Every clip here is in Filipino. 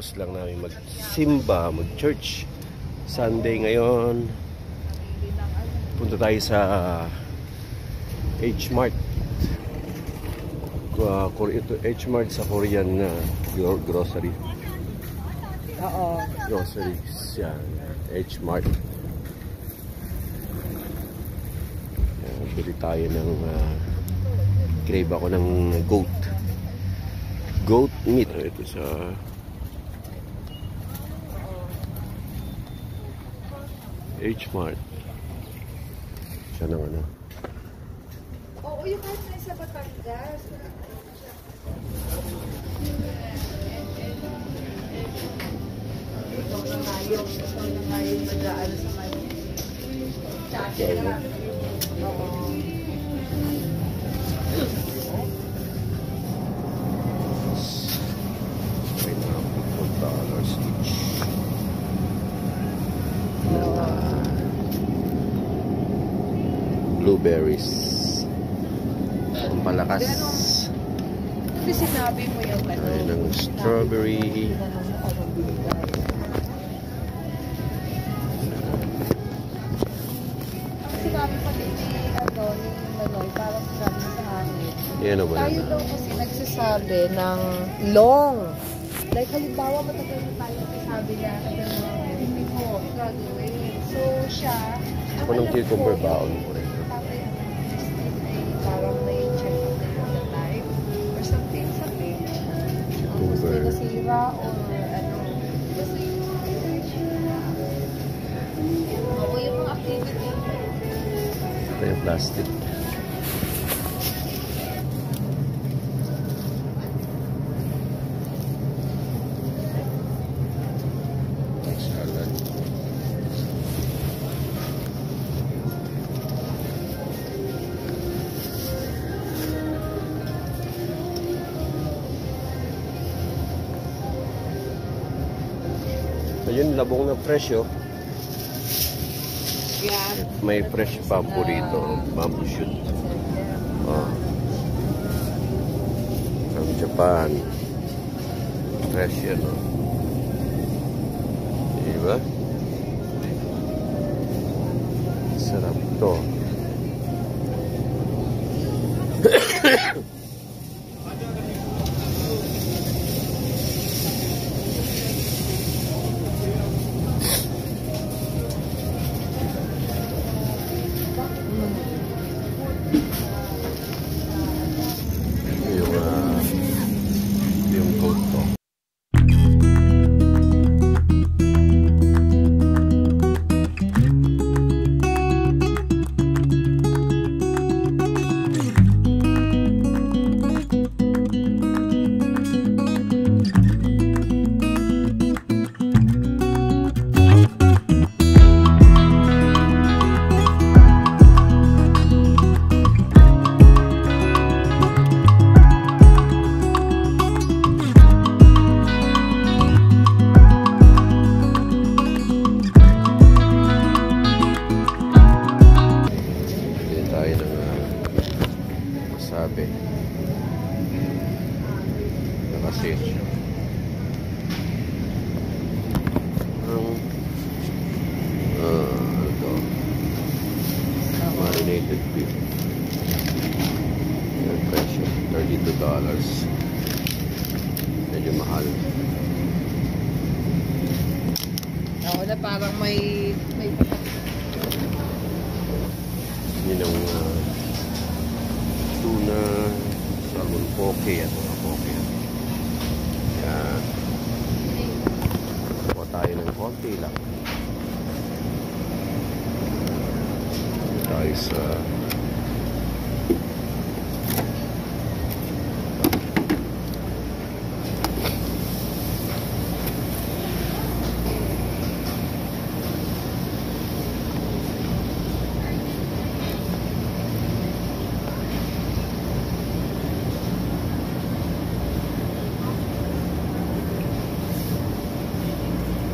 Kakatapos lang namin magsimba, mag-church. Sunday ngayon. Punta tayo sa H-Mart. Ito H-Mart sa Korean grocery. Oo. Groceries yan. H-Mart. Bili tayo ng crave ako ng goat meat. Ito sa H-Mart. Siya ng ano. Oo, yung kahit na sa Batangas. Ito na nga yung mag-aano sa mali. Chachi na. Oo. $4 each. Blueberries. Pampalakas. Kasi sinabi mo yung ano. Ayun ang strawberry. Sinabi pa din ni Manoy, parang sinabi sa hangin. Tayo daw kasi nagsasabi ng long. Like halimbawa, matagal na tayo nagsasabi na hindi mo gagawin. So siya, ako ng cucumber baon ko rin. Parang na-check on the life or something. Gusto may nasira or ano. Ako yung mga activity. Ito yung plastic. Ayun, labong na presyo. Yeah. May fresh bamboo rito. Bamboo shoot. Oh. From Japan. Fresh yan, oh. Diba? Sarap to. Yung goat to. Sabi nakasit siya ano to, marinated beef. Yung presyo $32, medyo mahal. Ako na parang may yun ang tuna, salmon poke at mga poke. Yan. Kuha tayo ng konti lang. Tayo sa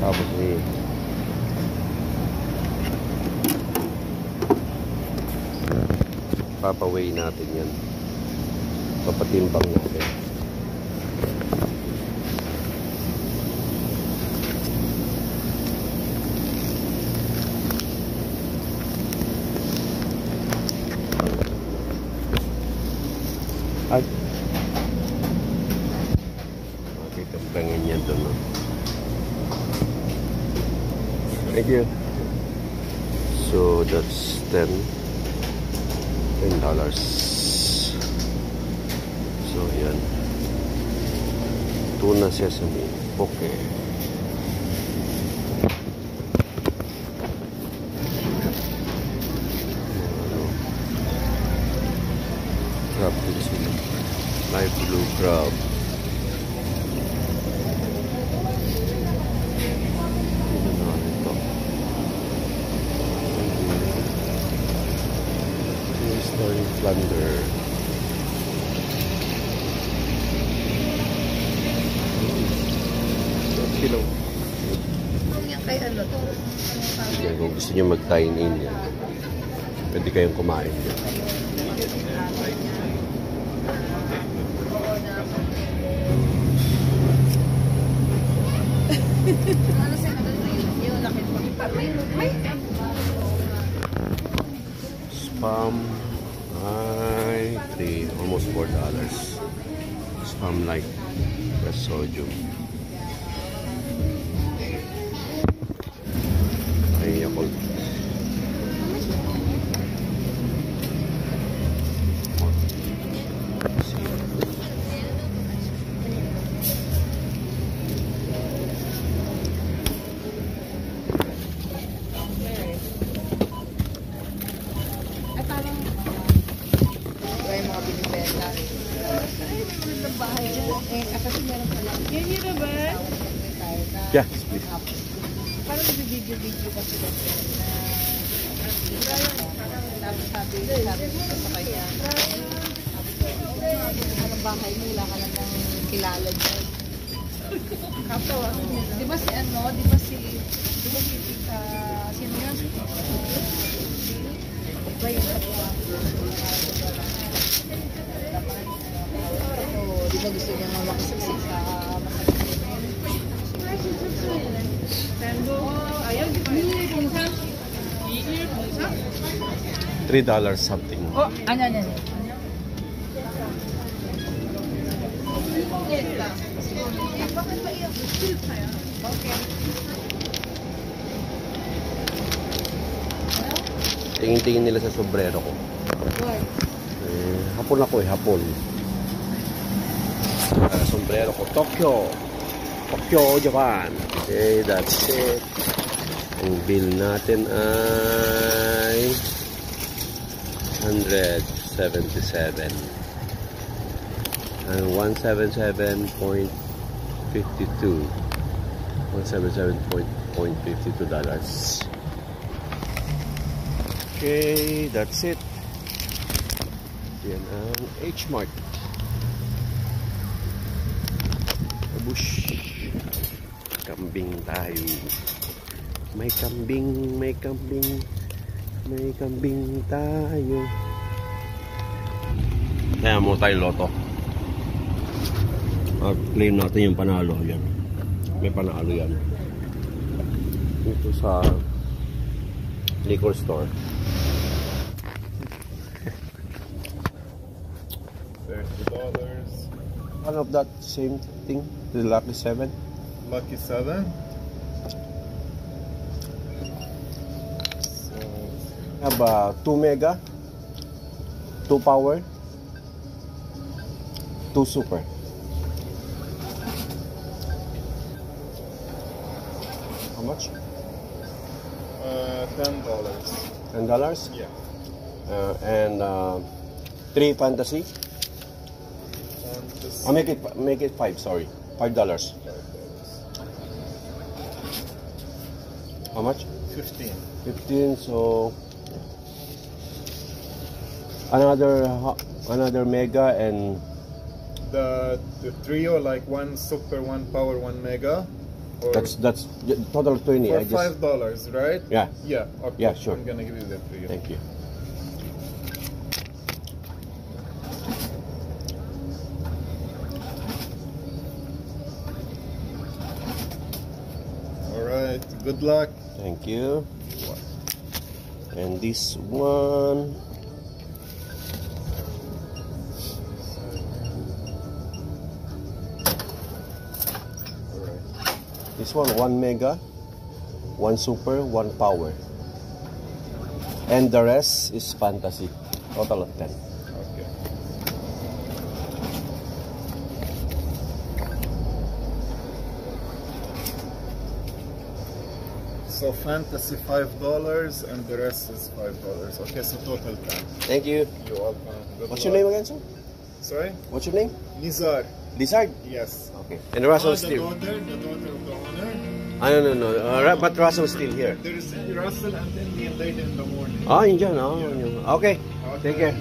tapos papaway natin yan, papatimbang natin. Ay. Makikambangin niya doon. No? Thank you. So that's $10. So yan. Tuna sesame. Okay. Crab din sila. Live blue crab. Ito na ito. Story Flounder. Kilo. Yan kay ano to? Yan, kung gusto nyo mag-dine-in yan, pwede kayong kumain yan. Ano sa yung laki pa? Spam. Ay, almost $4. Spam light. Plus sodium. Ay, Yakult. Ay, parang yung mga binibenta. Ay, bahay dyan. Kasi meron pala. Yan yun na ba? Yeah, please. Parang nag-video kasi kasi na tapos sabi ko sa kanya anong bahay mo, wala ka lang ng kilala dyan. Di ba si ano, di ba si sino yan? Ba yung kapwa? Di ba gusto niya nga makasiksik sa $3 something. Oh, ano. Tingin-tingin nila sa sombrero ko. Hapon ako hapon. Sombrero ko, Tokyo, Japan. Okay, that's it. Ang bill natin ay $177. And $177.52. $177.52. Okay, that's it. Yan ang H-Mart. Bush. Kambing tayo. May kambing tayo. Kaya mo tayo loto. At claim natin yung panalo. Yan. May panalo yan. Ito sa liquor store. $30. One of that same thing, the Lucky 7. Lucky 7. Have 2 mega, 2 power, 2 super. How much? $10. $10? Yeah. And 3 fantasy. I'll make it 5. Sorry, $5. How much? 15. 15. So another mega and The trio, like 1 super, 1 power, 1 mega. Or that's total 20. for I just $5, right? yeah. Yeah. Okay. Yeah, sure. I'm gonna give you that trio. Thank you. All right. Good luck. Thank you. And this one. This one, 1 mega, 1 super, 1 power. And the rest is fantasy. Total of 10. Okay. So fantasy $5 and the rest is $5. Okay, so total 10. Thank you. You're welcome. Good What's luck. your name again, sir? Sorry? What's your name? Nizar. Lizard. Yes. Okay. And Russell The still. daughter of the owner. No. But Russell's still here. There is Russell and then me later in the morning. Ah, yun dyan. Oh, yun. Okay. Take care.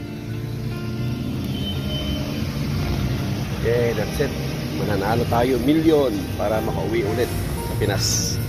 Okay, that's it. Mananalo tayo million para makauwi ulit sa Pinas.